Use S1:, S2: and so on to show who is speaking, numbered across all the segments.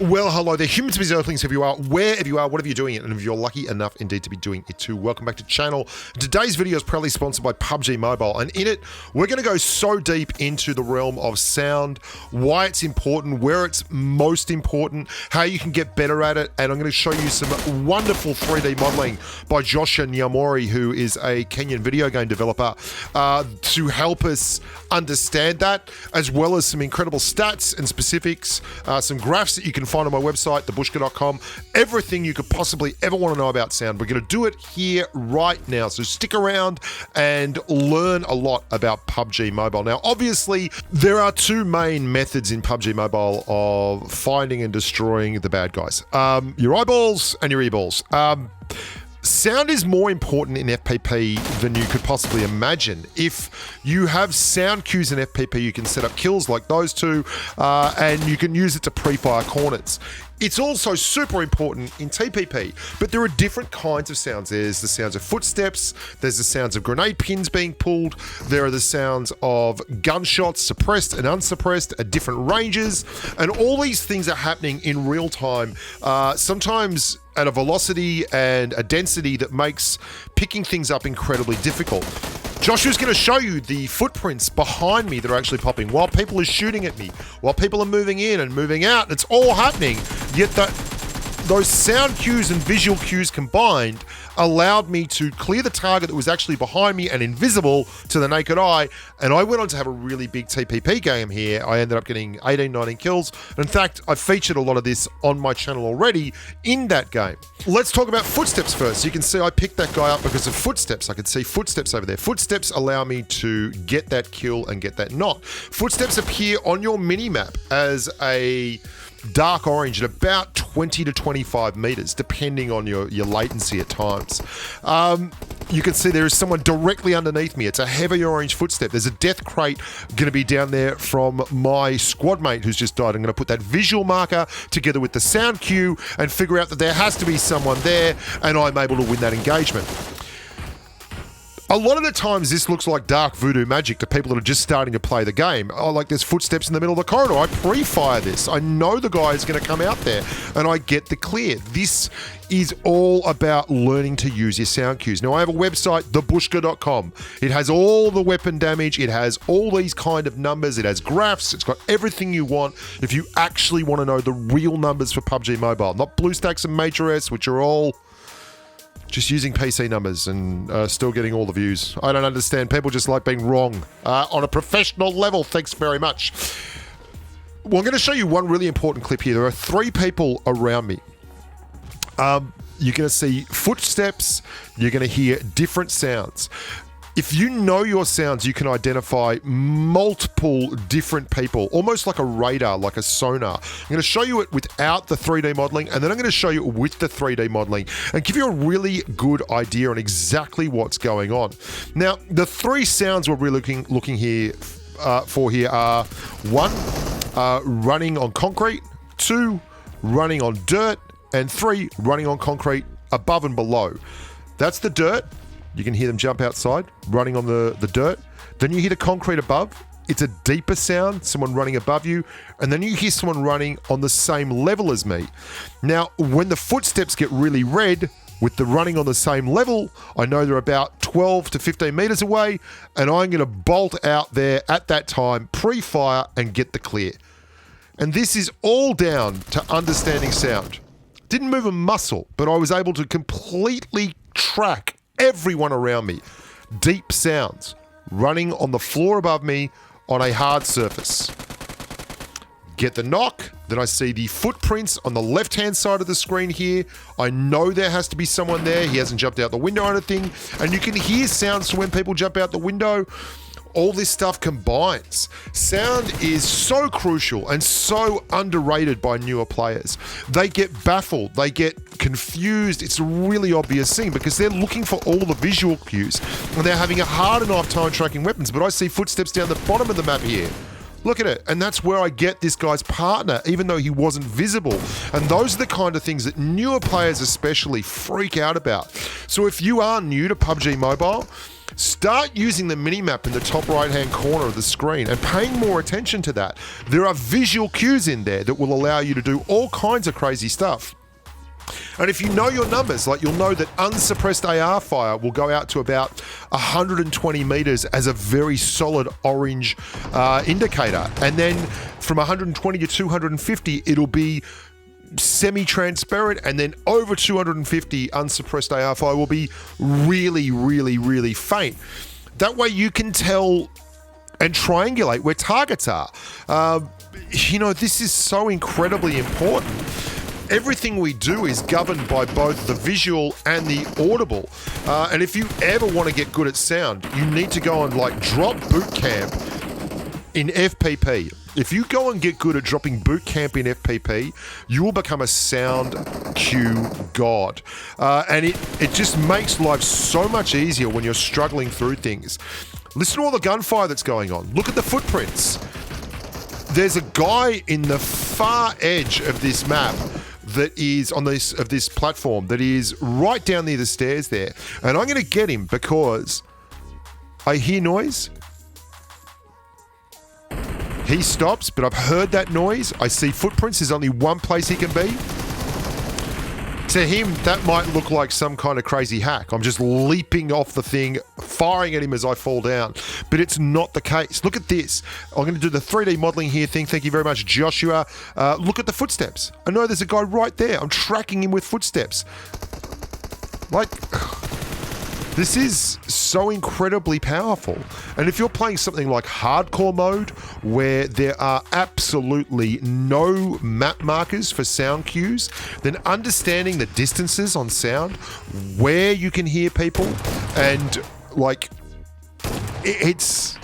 S1: Well, hello there, humans, bees, earthlings, whoever you are, wherever you are, whatever you're doing it, and if you're lucky enough indeed to be doing it too, welcome back to the channel. Today's video is proudly sponsored by Pubg Mobile, and in it, we're going to go so deep into the realm of sound, why it's important, where it's most important, how you can get better at it, and I'm going to show you some wonderful 3D modeling by Joshua Nyamori, who is a Kenyan video game developer, to help us understand that, as well as some incredible stats and specifics, some graphs that you can find on my website, thebushka.com, everything you could possibly ever want to know about sound. We're going to do it here right now, so stick around and learn a lot about Pubg Mobile. Now, obviously, there are two main methods in Pubg Mobile of finding and destroying the bad guys. Your eyeballs and your earballs. Sound is more important in FPP than you could possibly imagine. If you have sound cues in FPP, you can set up kills like those two, and you can use it to pre-fire corners. It's also super important in TPP, but there are different kinds of sounds. There's the sounds of footsteps, there's the sounds of grenade pins being pulled, there are the sounds of gunshots, suppressed and unsuppressed at different ranges, and all these things are happening in real time, sometimes at a velocity and a density that makes picking things up incredibly difficult. Joshua's going to show you the footprints behind me that are actually popping while people are shooting at me, while people are moving in and moving out. It's all happening, yet those sound cues and visual cues combined allowed me to clear the target that was actually behind me and invisible to the naked eye, and I went on to have a really big TPP game here. I ended up getting 18, 19 kills. In fact, I featured a lot of this on my channel already in that game. Let's talk about footsteps first. You can see I picked that guy up because of footsteps. I could see footsteps over there. Footsteps allow me to get that kill and get that knot. Footsteps appear on your mini-map as a dark orange at about 20 to 25 meters, depending on your latency at times. You can see there is someone directly underneath me. It's a heavy orange footstep. There's a death crate going to be down there from my squad mate who's just died. I'm going to put that visual marker together with the sound cue and figure out that there has to be someone there, and I'm able to win that engagement. A lot of the times this looks like dark voodoo magic to people that are just starting to play the game. Oh, like there's footsteps in the middle of the corridor. I pre-fire this. I know the guy is going to come out there and I get the clear. This is all about learning to use your sound cues. Now I have a website, thebushka.com. It has all the weapon damage. It has all these kind of numbers. It has graphs. It's got everything you want if you actually want to know the real numbers for Pubg Mobile. Not BlueStacks and Major-S, which are all just using PC numbers and still getting all the views. I don't understand. People just like being wrong on a professional level. Thanks very much. Well, I'm going to show you one really important clip here. There are 3 people around me. You're going to see footsteps. You're going to hear different sounds. If you know your sounds, you can identify multiple different people, almost like a radar, like a sonar. I'm going to show you it without the 3D modeling, and then I'm going to show you it with the 3D modeling and give you a really good idea on exactly what's going on. Now, the 3 sounds we're really looking here for here are 1, running on concrete, 2, running on dirt, and 3, running on concrete above and below. That's the dirt. You can hear them jump outside, running on the dirt. Then you hear the concrete above. It's a deeper sound, someone running above you. And then you hear someone running on the same level as me. Now, when the footsteps get really red, with the running on the same level, I know they're about 12 to 15 meters away, and I'm going to bolt out there at that time, pre-fire, and get the clear. And this is all down to understanding sound. Didn't move a muscle, but I was able to completely track everyone around me. Deep sounds running on the floor above me on a hard surface. Get the knock, then I see the footprints on the left-hand side of the screen here. I know there has to be someone there. He hasn't jumped out the window or anything. And you can hear sounds when people jump out the window. All this stuff combines. Sound is so crucial and so underrated by newer players. They get baffled, they get confused. It's a really obvious thing because they're looking for all the visual cues and they're having a hard enough time tracking weapons. But I see footsteps down the bottom of the map here. Look at it. And that's where I get this guy's partner, even though he wasn't visible. And those are the kind of things that newer players especially freak out about. So if you are new to Pubg Mobile, Start using the mini-map in the top right-hand corner of the screen and paying more attention to that. There are visual cues in there that will allow you to do all kinds of crazy stuff. And if you know your numbers, like you'll know that unsuppressed AR fire will go out to about 120 meters as a very solid orange indicator. And then from 120 to 250, it'll be semi-transparent, and then over 250 unsuppressed AR fire will be really, really, really faint. That way you can tell and triangulate where targets are. You know, this is so incredibly important. Everything we do is governed by both the visual and the audible. And if you ever want to get good at sound, you need to go and like drop boot camp in FPP. If you go and get good at dropping boot camp in FPP, you will become a sound cue god. And it just makes life so much easier when you're struggling through things. Listen to all the gunfire that's going on. Look at the footprints. There's a guy in the far edge of this map that is on this platform that is right down near the stairs there. And I'm going to get him because I hear noise. He stops, but I've heard that noise. I see footprints. There's only one place he can be. To him, that might look like some kind of crazy hack. I'm just leaping off the thing, firing at him as I fall down. But it's not the case. Look at this. I'm going to do the 3D modeling here thing. Thank you very much, Joshua. Look at the footsteps. I know there's a guy right there. I'm tracking him with footsteps. Like, this is so incredibly powerful. And if you're playing something like hardcore mode, where there are absolutely no map markers for sound cues, then understanding the distances on sound, where you can hear people, and like, it's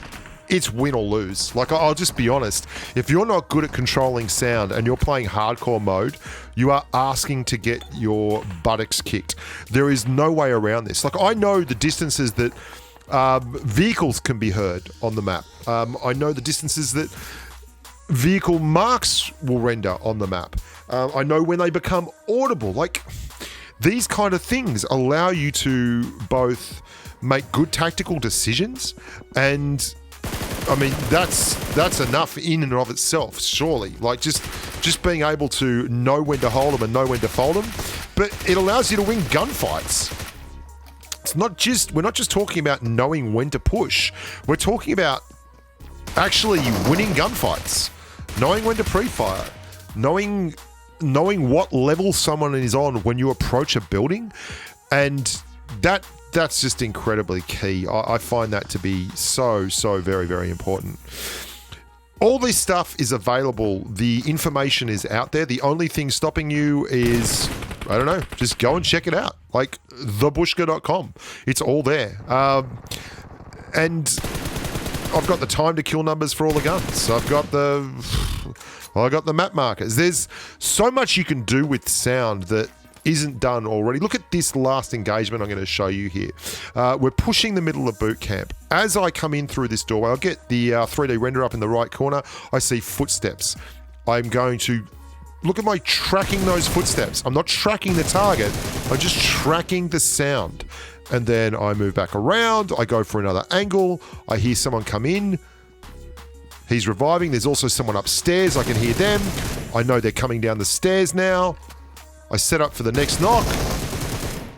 S1: win or lose. Like, I'll just be honest. If you're not good at controlling sound and you're playing hardcore mode, you are asking to get your buttocks kicked. There is no way around this. Like, I know the distances that vehicles can be heard on the map. I know the distances that vehicle marks will render on the map. I know when they become audible. Like, these kind of things allow you to both make good tactical decisions, and I mean, that's enough in and of itself, surely. Like, just being able to know when to hold them and know when to fold them. But it allows you to win gunfights. We're not just talking about knowing when to push. We're talking about actually winning gunfights, knowing when to pre-fire, knowing what level someone is on when you approach a building, and that's just incredibly key. I find that to be so very, very important. All this stuff is available. The information is out there. The only thing stopping you is, I don't know, just go and check it out. Like thebushka.com. It's all there. And I've got the time to kill numbers for all the guns. I got the map markers. There's so much you can do with sound that isn't done already. Look at this last engagement I'm going to show you here. We're pushing the middle of boot camp. As I come in through this doorway, I'll get the 3D render up in the right corner. I see footsteps. I'm going to look at my tracking those footsteps. I'm not tracking the target. I'm just tracking the sound. And then I move back around. I go for another angle. I hear someone come in. He's reviving. There's also someone upstairs. I can hear them. I know they're coming down the stairs now. I set up for the next knock.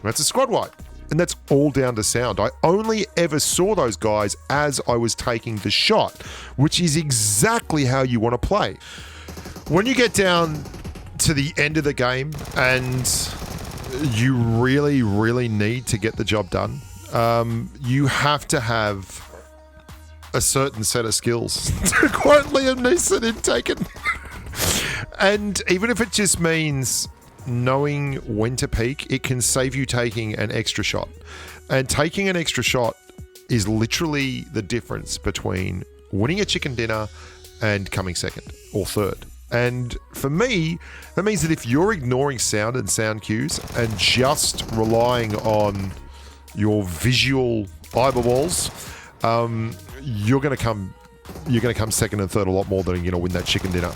S1: That's a squad wipe. And that's all down to sound. I only ever saw those guys as I was taking the shot, which is exactly how you want to play. When you get down to the end of the game and you really, really need to get the job done, you have to have a certain set of skills. To quote Liam Neeson in Taken. And even if it just means knowing when to peek, it can save you taking an extra shot. And taking an extra shot is literally the difference between winning a chicken dinner and coming second or third. And for me, that means that if you're ignoring sound and sound cues and just relying on your visual eyeballs, you're going to come second and third a lot more than you're going to win that chicken dinner.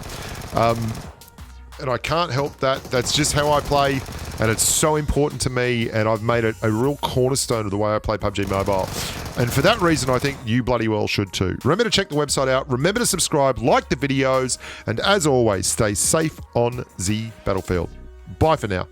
S1: And I can't help that. That's just how I play, and it's so important to me, and I've made it a real cornerstone of the way I play PUBG Mobile. And for that reason, I think you bloody well should too. Remember to check the website out. Remember to subscribe, like the videos, and as always, stay safe on the battlefield. Bye for now.